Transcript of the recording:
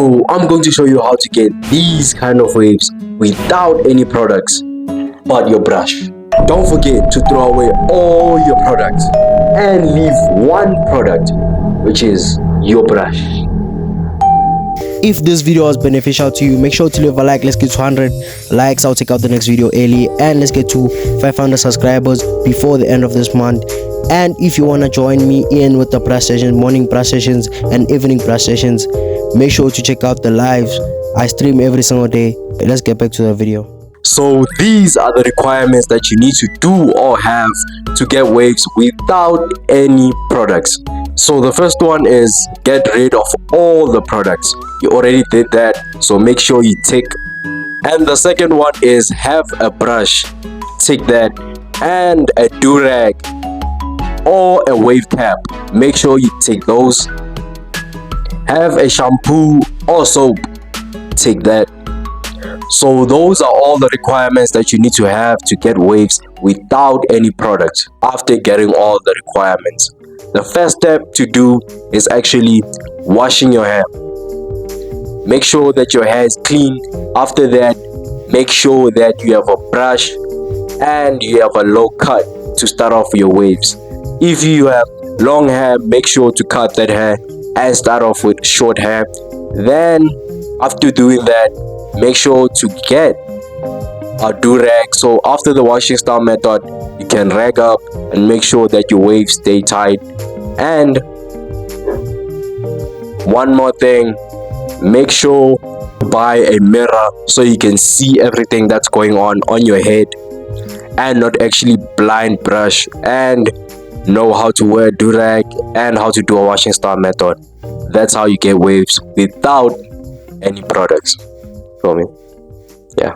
So I'm going to show you how to get these kind of waves without any products but your brush. Don't forget to throw away all your products and leave one product, which is your brush. If this video was beneficial to you, make sure to leave a like. Let's get to 100 likes. I'll take out the next video early, and let's get to 500 subscribers before the end of this month. And if you want to join me in with the brush sessions, morning brush sessions and evening brush sessions, make sure to check out the lives. I stream every single day. Let's get back to the video. So these are the requirements that you need to do or have to get waves without any products. So the first one is get rid of all the products. You already did that, so make sure you tick. And the second one is have a brush, tick that, and a durag or a wave cap, make sure you tick those. Have a shampoo or soap, tick that. So those are all the requirements that you need to have to get waves without any products. After getting all the requirements, the first step to do is actually washing your hair. Make sure that your hair is clean. After that, make sure that you have a brush and you have a low cut to start off your waves. If you have long hair, make sure to cut that hair and start off with short hair. Then after doing that, make sure to get a durag. So after the washing style method, you can rag up and make sure that your waves stay tight. And one more thing, make sure to buy a mirror so you can see everything that's going on your head and not actually blind brush, and know how to wear durag and how to do a washing style method. That's how you get waves without any products. Feel me? Yeah.